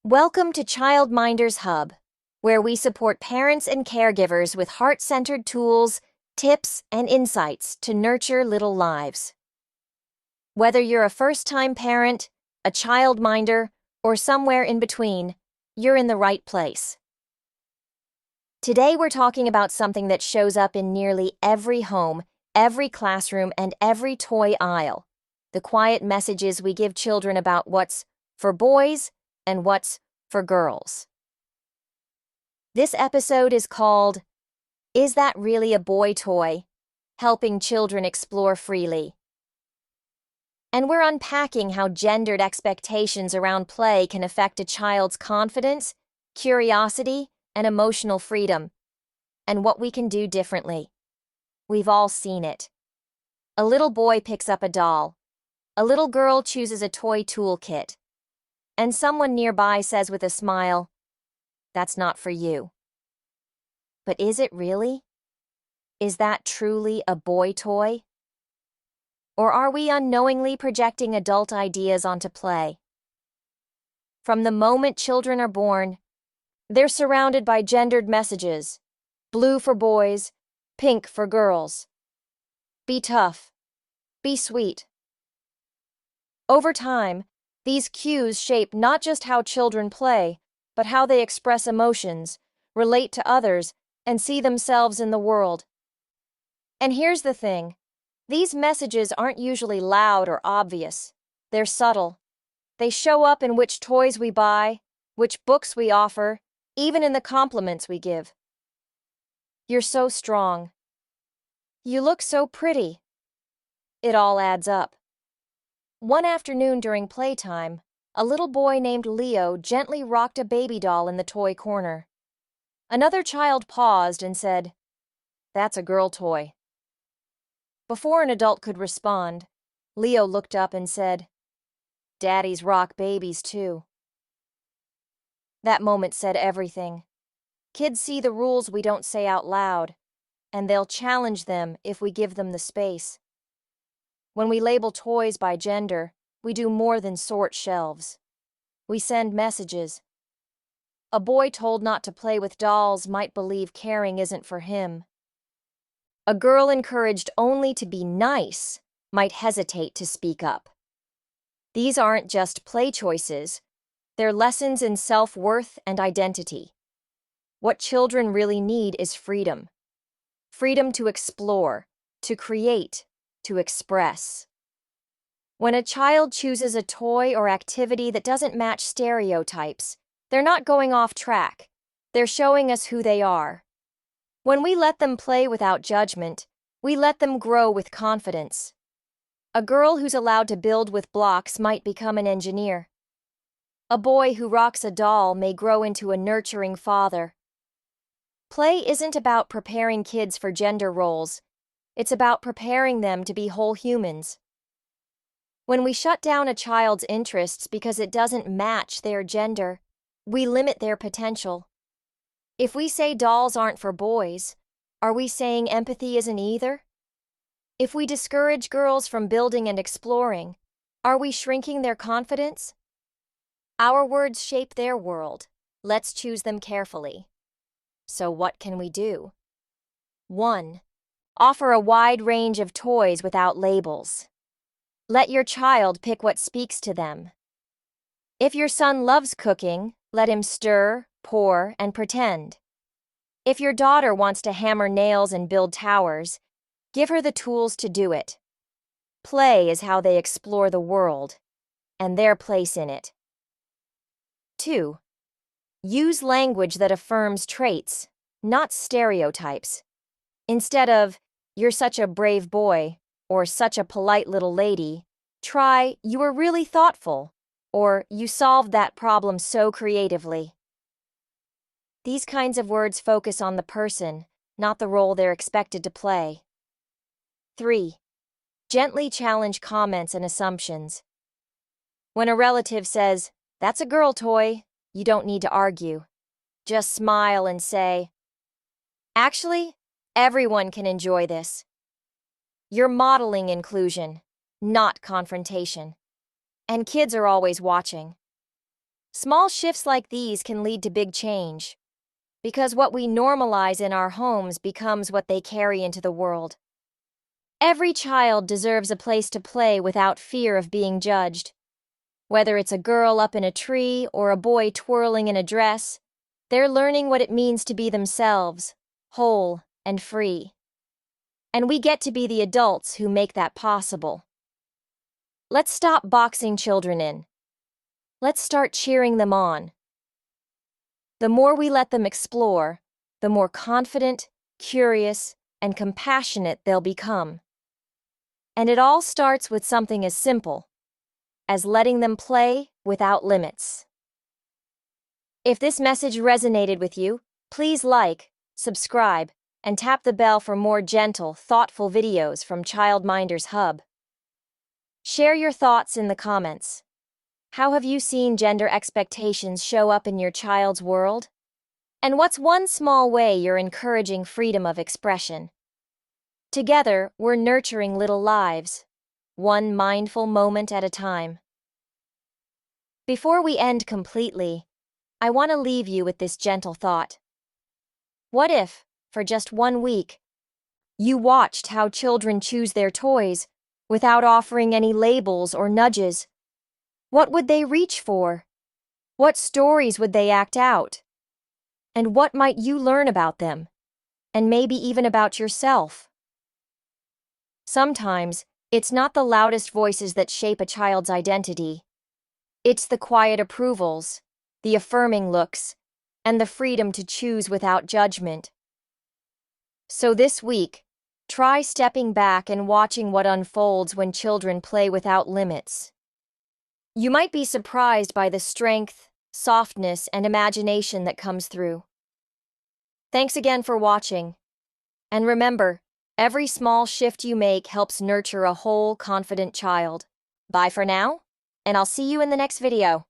Welcome to Childminder's Hub, where we support parents and caregivers with heart-centered tools, tips, and insights to nurture little lives. Whether you're a first-time parent, a childminder, or somewhere in between, you're in the right place. Today we're talking about something that shows up in nearly every home, every classroom, and every toy aisle: the quiet messages we give children about what's for boys and what's for girls. This episode is called, "Is That Really a Boy Toy?" Helping Children Explore Freely. And we're unpacking how gendered expectations around play can affect a child's confidence, curiosity, and emotional freedom, and what we can do differently. We've all seen it. A little boy picks up a doll. A little girl chooses a toy toolkit. And someone nearby says with a smile, "That's not for you." But is it really? Is that truly a boy toy? Or are we unknowingly projecting adult ideas onto play? From the moment children are born, they're surrounded by gendered messages: blue for boys, pink for girls. Be tough. Be sweet. Over time, these cues shape not just how children play, but how they express emotions, relate to others, and see themselves in the world. And here's the thing: these messages aren't usually loud or obvious. They're subtle. They show up in which toys we buy, which books we offer, even in the compliments we give. "You're so strong." "You look so pretty." It all adds up. One afternoon during playtime, a little boy named Leo gently rocked a baby doll in the toy corner. Another child paused and said, "That's a girl toy." Before an adult could respond, Leo looked up and said, "Daddies rock babies too." That moment said everything. Kids see the rules we don't say out loud, and they'll challenge them if we give them the space. When we label toys by gender, we do more than sort shelves. We send messages. A boy told not to play with dolls might believe caring isn't for him. A girl encouraged only to be nice might hesitate to speak up. These aren't just play choices. They're lessons in self-worth and identity. What children really need is freedom. Freedom to explore, to create, to express. When a child chooses a toy or activity that doesn't match stereotypes, they're not going off track. They're showing us who they are. When we let them play without judgment, we let them grow with confidence. A girl who's allowed to build with blocks might become an engineer. A boy who rocks a doll may grow into a nurturing father. Play isn't about preparing kids for gender roles. It's about preparing them to be whole humans. When we shut down a child's interests because it doesn't match their gender, we limit their potential. If we say dolls aren't for boys, are we saying empathy isn't either? If we discourage girls from building and exploring, are we shrinking their confidence? Our words shape their world. Let's choose them carefully. So what can we do? 1. Offer a wide range of toys without labels. Let your child pick what speaks to them. If your son loves cooking, let him stir, pour, and pretend. If your daughter wants to hammer nails and build towers, give her the tools to do it. Play is how they explore the world, and their place in it. 2. Use language that affirms traits, not stereotypes. Instead of, "You're such a brave boy," or "such a polite little lady," try, "You were really thoughtful," or "You solved that problem so creatively." These kinds of words focus on the person, not the role they're expected to play. 3. Gently challenge comments and assumptions. When a relative says, "That's a girl toy," you don't need to argue. Just smile and say, "Actually, everyone can enjoy this." You're modeling inclusion, not confrontation. And kids are always watching. Small shifts like these can lead to big change, because what we normalize in our homes becomes what they carry into the world. Every child deserves a place to play without fear of being judged. Whether it's a girl up in a tree or a boy twirling in a dress, they're learning what it means to be themselves, whole and free. And we get to be the adults who make that possible. Let's stop boxing children in. Let's start cheering them on. The more we let them explore, the more confident, curious, and compassionate they'll become. And it all starts with something as simple as letting them play without limits. If this message resonated with you, please like, subscribe, and tap the bell for more gentle, thoughtful videos from Childminder's Hub. Share your thoughts in the comments. How have you seen gender expectations show up in your child's world? And what's one small way you're encouraging freedom of expression? Together, we're nurturing little lives, one mindful moment at a time. Before we end completely, I want to leave you with this gentle thought. What if, for just 1 week, you watched how children choose their toys without offering any labels or nudges? What would they reach for? What stories would they act out? And what might you learn about them? And maybe even about yourself? Sometimes, it's not the loudest voices that shape a child's identity. It's the quiet approvals, the affirming looks, and the freedom to choose without judgment. So this week, try stepping back and watching what unfolds when children play without limits. You might be surprised by the strength, softness, and imagination that comes through. Thanks again for watching. And remember, every small shift you make helps nurture a whole, confident child. Bye for now, and I'll see you in the next video.